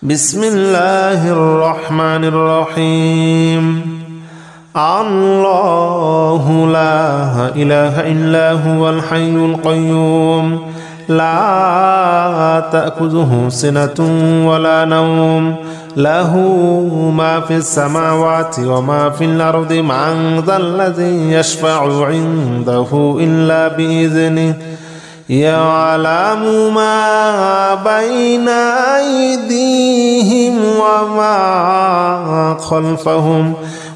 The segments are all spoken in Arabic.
بسم الله الرحمن الرحيم. الله لا إله إلا هو الحي القيوم لا تأخذه سنة ولا نوم له ما في السماوات وما في الأرض من ذا الذي يشفع عنده إلا بإذنه يعلم ما بين أيديهم وما خلفهم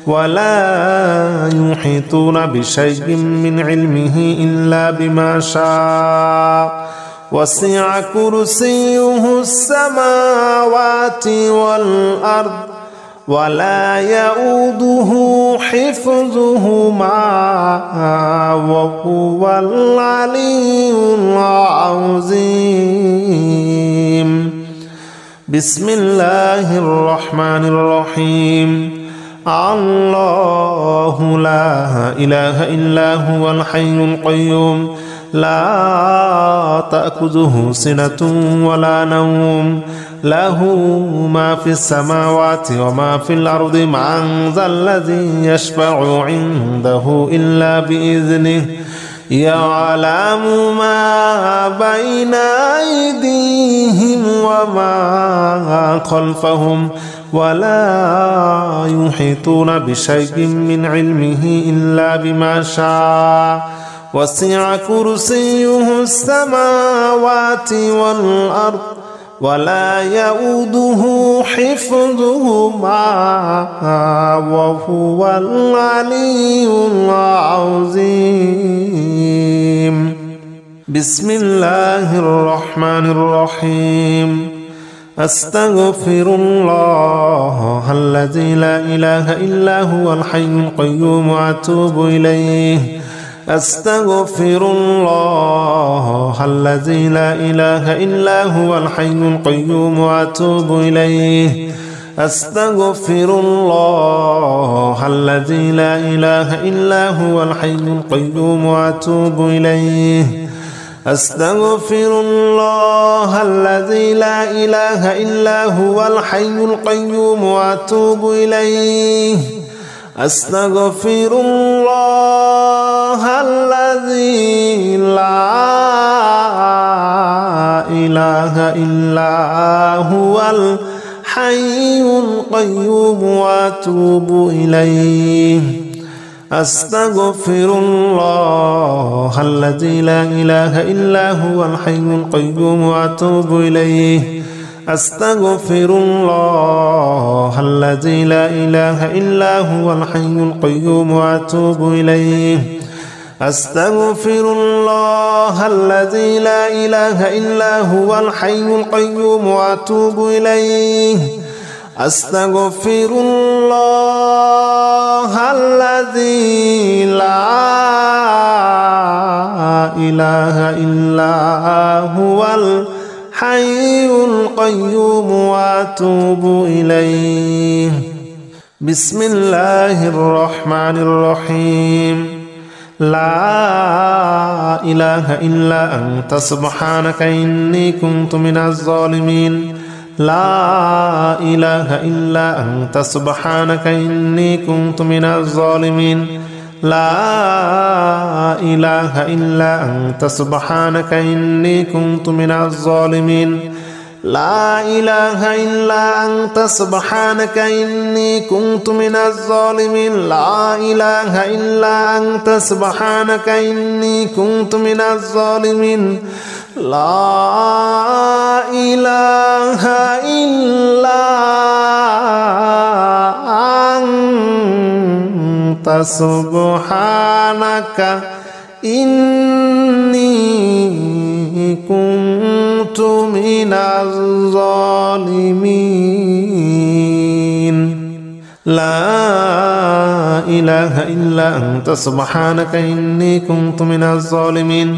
ولا يحيطون بشيء من علمه إلا بما شاء وسع كرسيه السماوات والأرض ولا يؤوده حفظهما وهو العلي العظيم. بسم الله الرحمن الرحيم. الله لا إله إلا هو الحي القيوم لا تأخذه سنة ولا نوم له ما في السماوات وما في الأرض من ذا الذي يشفع عنده إلا بإذنه يعلم ما بين أيديهم وما خلفهم ولا يحيطون بشيء من علمه إلا بما شاء وسع كرسيه السماوات والأرض ولا يؤوده حفظهما وهو العلي العظيم. بسم الله الرحمن الرحيم. أستغفر الله الذي لا إله إلا هو الحي القيوم وأتوب إليه. أستغفر الله الذي لا إله إلا هو الحي القيوم وأتوب إليه. أستغفر الله الذي لا إله إلا هو الحي القيوم وأتوب إليه. أستغفر الله الذي لا إله إلا هو الحي القيوم وأتوب إليه. أستغفر الله الذي لا إله إلا هو الحي القيوم وأتوب إليه. أستغفر الله الذي لا إله إلا هو الحي القيوم وأتوب إليه. أستغفر الله الذي لا إله إلا هو الحي القيوم وأتوب إليه. أستغفر الله الذي لا إله إلا هو الحي القيوم وأتوب إليه. أستغفر الله الذي لا إله إلا هو الحي القيوم وأتوب إليه. بسم الله الرحمن الرحيم. لا إله إلا أنت سبحانك إني كنت من الظالمين. لا إله إلا أنت سبحانك إني كنت من الظالمين. لا إله إلا أنت سبحانك إني كنت من الظالمين. لا إله إلا أنت سبحانك إني كنت من الظالمين. لا إله إلا أنت سبحانك إني كنت من الظالمين. لا إله إلا أنت سبحانك إني كنت من الظالمين. لا إله إلا أنت سبحانك إني كنت من الظالمين.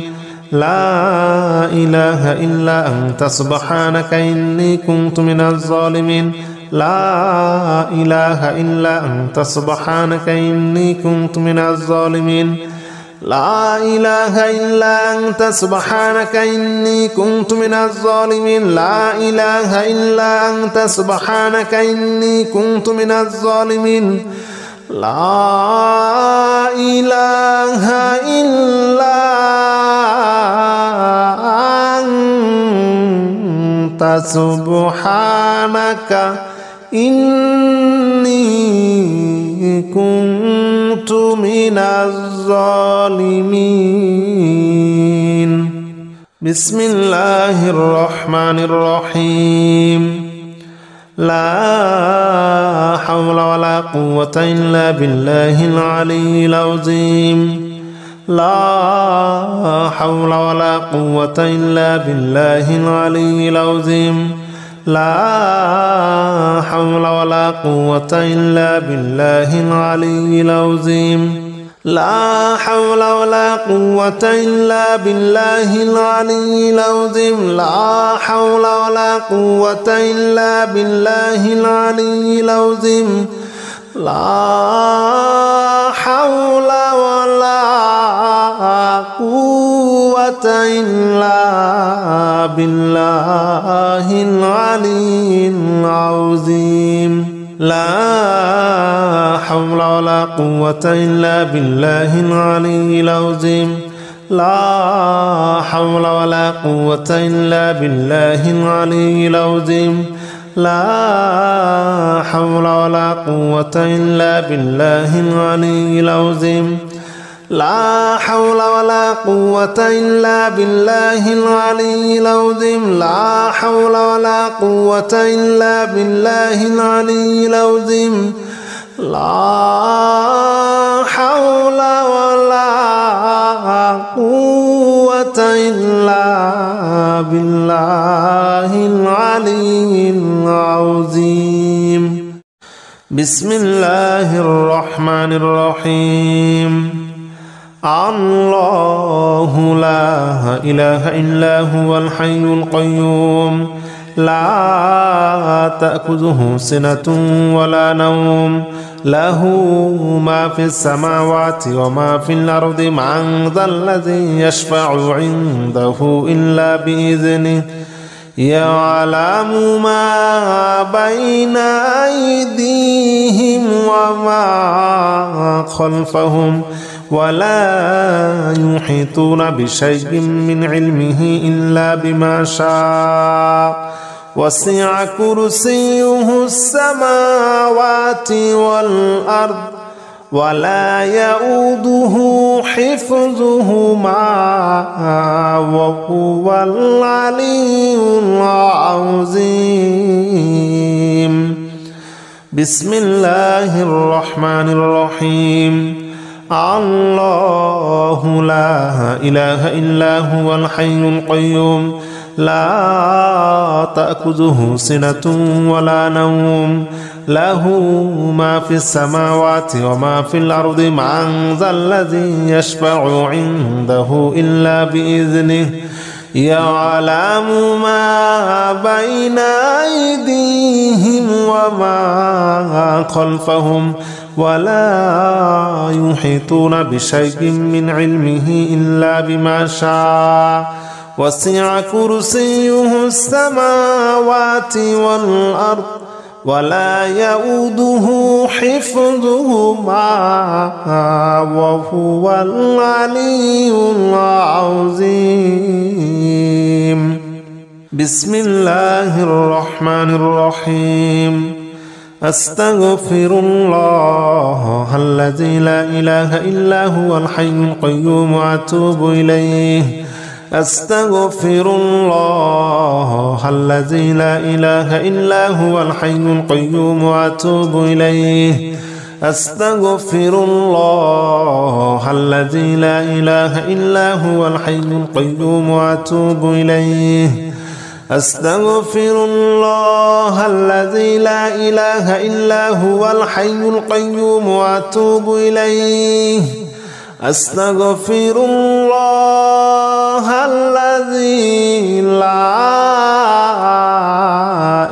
لا إله إلا أنت سبحانك إني كنت من الظالمين. لا إله إلا أنت سبحانك إني كنت من الظالمين. لا إله إلا أنت سبحانك إني كنت من الظالمين لا إله إلا أنت سبحانك إني كنت من الظالمين لا إله إلا أنت سبحانك إني كنت من الظالمين بسم الله الرحمن الرحيم لا حول ولا قوة إلا بالله العلي العظيم لا حول ولا قوة إلا بالله العلي العظيم لا حول ولا قوة إلا بالله العلي العظيم لا حول ولا قوة إلا بالله العلي العظيم لا حول ولا قوة إلا بالله العلي العظيم لا حول ولا قوة إلا بالله العلي العظيم لا حول ولا قوة إلا بالله العلي العظيم لا حول ولا قوة إلا بالله العلي العظيم لا حول ولا قوة إلا بالله العلي العظيم لا حول ولا قوة إلا بالله العلي العظيم لا حول ولا قوة إلا بالله العلي العظيم لا حول ولا قوة إلا بالله العلي العظيم بسم الله الرحمن الرحيم الله لا إله إلا هو الحي القيوم لا تأخذه سنة ولا نوم له ما في السماوات وما في الأرض من ذا الذي يشفع عنده إلا بإذنه يعلم ما بين أيديهم وما خلفهم ولا يحيطون بشيء من علمه إلا بما شاء وسع كرسيه السماوات والأرض ولا يؤوده حفظهما وهو العلي العظيم بسم الله الرحمن الرحيم الله لا إله إلا هو الحي القيوم لا تأخذه سنة ولا نوم له ما في السماوات وما في الأرض من ذا الذي يشفع عنده إلا بإذنه يعلم ما بين أيديهم وما خلفهم ولا يحيطون بشيء من علمه إلا بما شاء وسع كرسيه السماوات والأرض ولا يؤوده حفظهما وهو العلي العظيم بسم الله الرحمن الرحيم أستغفر الله الذي لا إله إلا هو الحي القيوم وأتوب إليه أستغفر الله الذي لا إله إلا هو الحي القيوم وأتوب إليه أستغفر الله الذي لا إله إلا هو الحي القيوم وأتوب إليه أستغفر الله الذي لا إله إلا هو الحي القيوم وأتوب إليه أستغفر الله الذي لا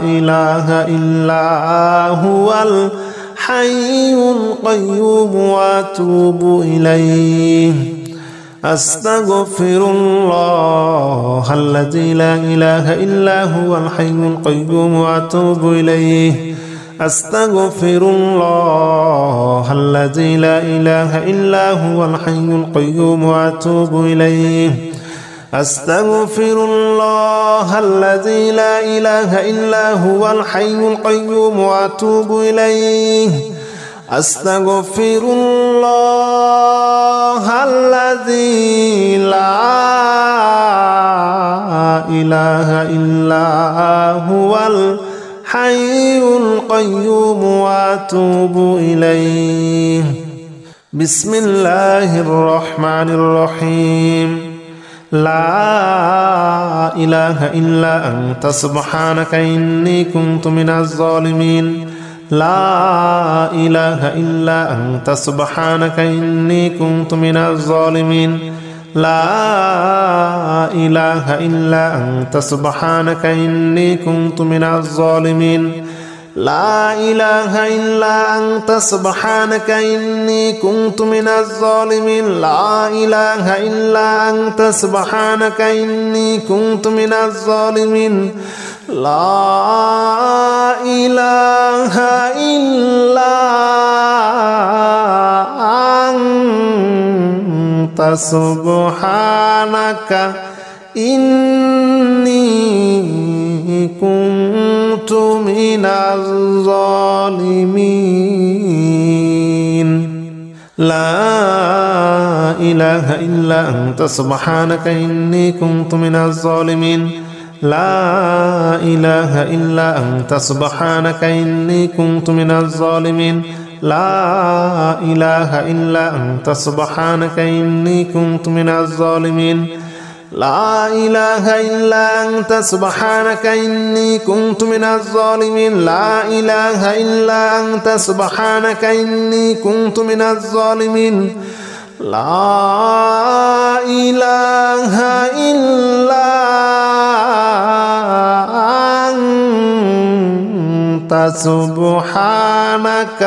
إله إلا هو الحي القيوم وأتوب إليه أستغفر الله الذي لا إله إلا هو الحي القيوم وأتوب إليه أستغفر الله الذي لا إله إلا هو الحي القيوم وأتوب إليه أستغفر الله الذي لا إله إلا هو الحي القيوم وأتوب إليه أستغفر الله الذي لا إله إلا هو الحي القيوم وأتوب إليه بسم الله الرحمن الرحيم لا إله إلا أنت سبحانك إني كنت من الظالمين لا إله إلا أنت سبحانك إني كنت من الظالمين لا إله إلا أنت سبحانك إني كنت من الظالمين لا إله إلا أنت سبحانك إني كنت من الظالمين لا إله إلا أنت سبحانك إني كنت من الظالمين لا إله إلا أنت سبحانك إني كنت من الظالمين لا إله إلا أنت سبحانك إني كنت من الظالمين لا إله إلا أنت سبحانك إني كنت من الظالمين لا إله إلا أنت سبحانك إني كنت من الظالمين لا إله إلا أنت سبحانك إني كنت من الظالمين لا إله إلا أنت سبحانك إني كنت من الظالمين لا إله إلا أنت سبحانك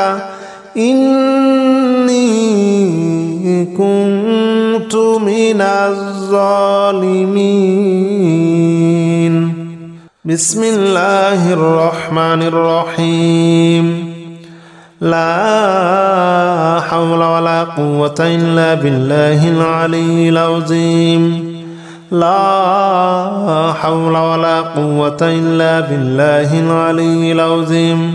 إني كنت من الظالمين بسم الله الرحمن الرحيم لا حول ولا قوة إلا بالله العلي العظيم لا حول ولا قوة إلا بالله العلي العظيم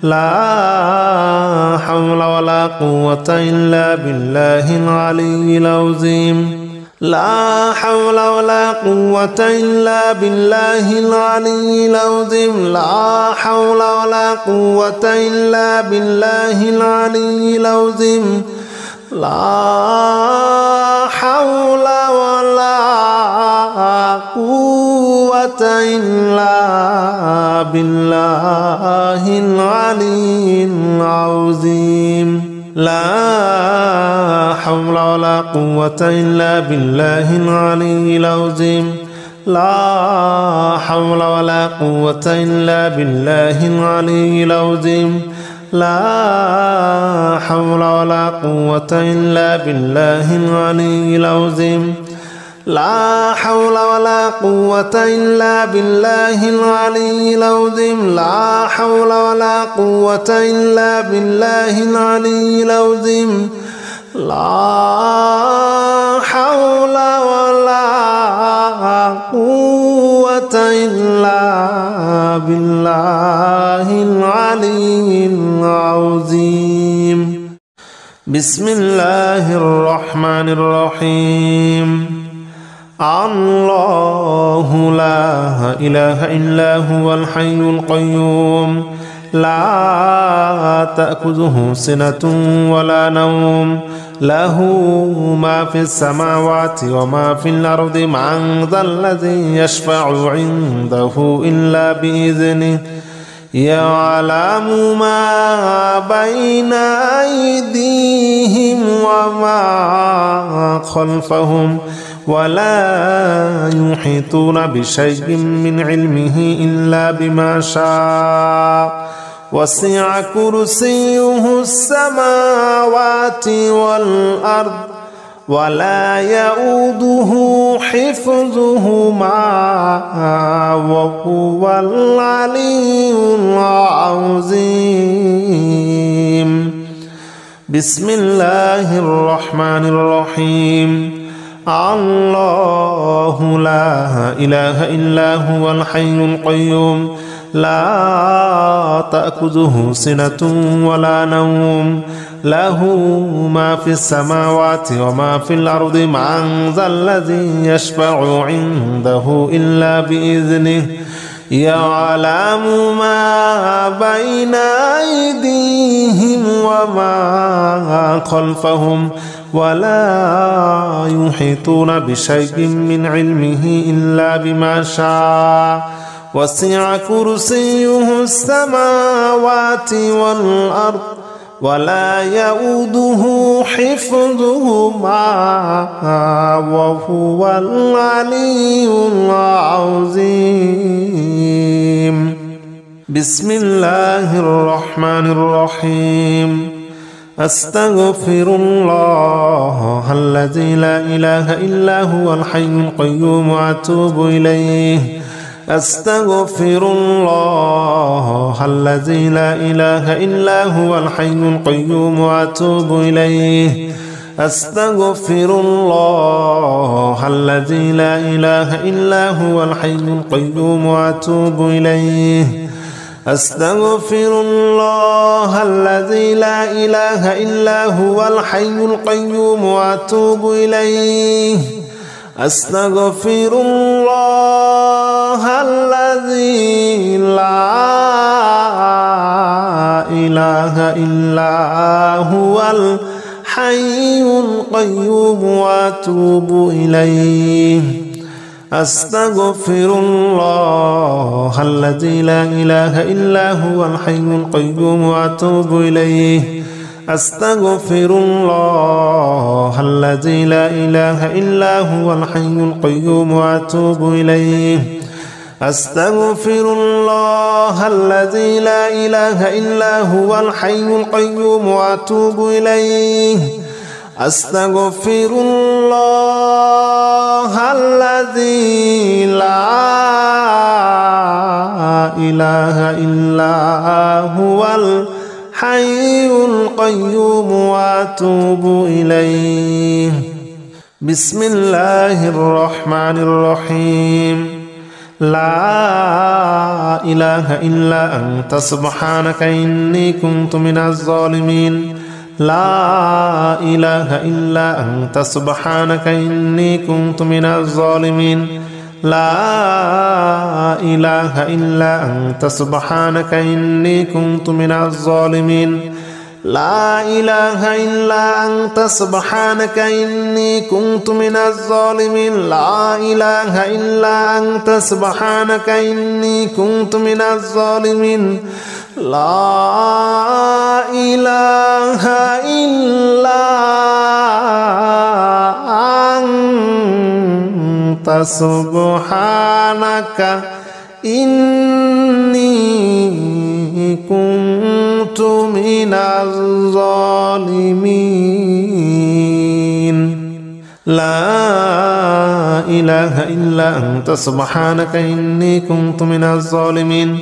لا حول ولا قوة إلا بالله العلي العظيم لا حول ولا قوة إلا بالله العلي العظيم لا حول ولا قوة إلا بالله العلي العظيم لا حول ولا قوة إلا بالله العلي العظيم لا حول ولا قوة إلا بالله العلي العظيم لا حول ولا قوة إلا بالله العلي العظيم لا حول ولا قوة إلا بالله العلي العظيم لا حول ولا قوة إلا بالله العلي العظيم لا حول ولا قوة إلا بالله العلي العظيم لا حول ولا قوة إلا بالله العلي العظيم بسم الله الرحمن الرحيم الله لا إله إلا هو الحي القيوم لا تأخذه سنة ولا نوم له ما في السماوات وما في الأرض من ذا الذي يشفع عنده إلا بإذنه يعلم ما بين أيديهم وما خلفهم ولا يحيطون بشيء من علمه إلا بما شاء وسع كرسيه السماوات والأرض ولا يؤوده حفظهما وهو العلي العظيم. بسم الله الرحمن الرحيم. الله لا إله إلا هو الحي القيوم لا تأخذه سنة ولا نوم له ما في السماوات وما في الأرض من ذا الذي يشفع عنده إلا بإذنه يعلم ما بين أيديهم وما خلفهم ولا يحيطون بشيء من علمه إلا بما شاء وسع كرسيه السماوات والأرض ولا يؤوده حفظهما وهو العلي العظيم. بسم الله الرحمن الرحيم. أستغفر الله الذي لا إله إلا هو الحي القيوم وأتوب إليه. أستغفر الله الذي لا إله إلا هو الحي القيوم وأتوب إليه. أستغفر الله الذي لا إله إلا هو الحي القيوم وأتوب إليه. أستغفر الله الذي لا إله إلا هو الحي القيوم وأتوب إليه. أستغفر الله الذي لا إله إلا هو الحي القيوم وأتوب إليه. أستغفر الله الذي لا إله إلا هو الحي القيوم وأتوب إليه. أستغفر الله الذي لا إله إلا هو الحي القيوم وأتوب إليه. أستغفر الله الذي لا إله إلا هو الحي القيوم وأتوب إليه. أستغفر الله الذي لا إله إلا هو الحي القيوم وأتوب إليه. بسم الله الرحمن الرحيم. لا إله إلا أنت سبحانك إني كنت من الظالمين. لا إله إلا أنت سبحانك إني كنت من الظالمين. لا إله إلا أنت سبحانك إني كنت من الظالمين. لا إله إلا أنت سبحانك إني كنت من الظالمين. لا إله إلا أنت سبحانك إني كنت من الظالمين. لا إله إلا أنت سبحانك إني كنت من الظالمين. لا إله إلا أنت سبحانك إني كنت من الظالمين.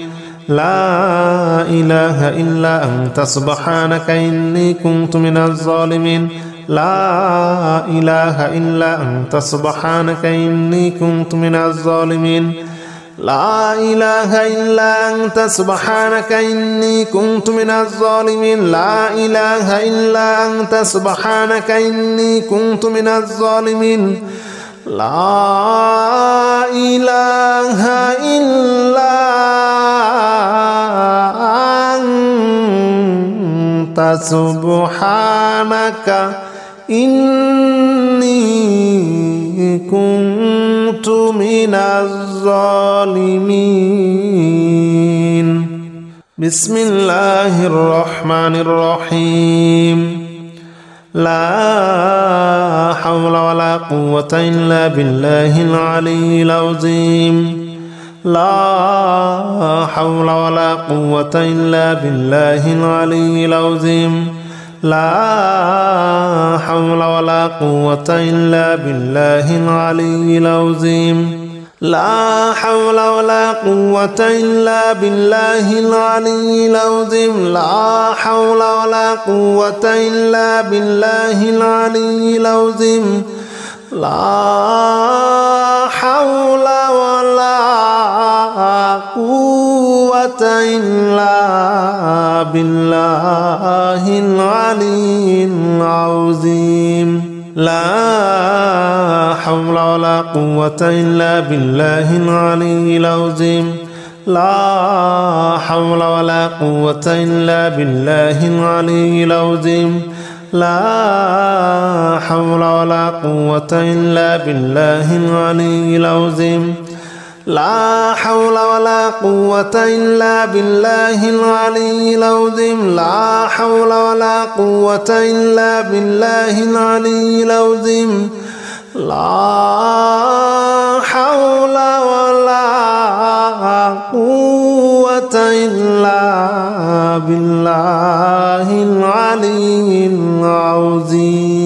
لا إله إلا أنت سبحانك إني كنت من الظالمين. لا إله إلا أنت سبحانك إني كنت من الظالمين. لا إله إلا أنت سبحانك إني كنت من الظالمين. لا إله إلا أنت سبحانك إني كنت من الظالمين. لا إله إلا أنت سبحانك إني كنت من الظالمين. بسم الله الرحمن الرحيم. لا حول ولا قوة إلا بالله العلي العظيم. لا حول ولا قوة إلا بالله العلي العظيم. لا حول ولا قوة إلا بالله العلي العظيم لا حول ولا قوة إلا بالله العلي العظيم لا حول ولا قوة إلا بالله العلي العظيم لا حول ولا قوة إلا بالله العلي العظيم لا حول ولا قوة إلا بالله العلي العظيم لا حول ولا قوة إلا بالله العلي العظيم لا حول ولا قوة إلا بالله العلي العظيم لا حول ولا قوة إلا بالله العلي العظيم لا حول ولا قوة إلا بالله العلي العظيم لا حول ولا قوة إلا بالله العلي العظيم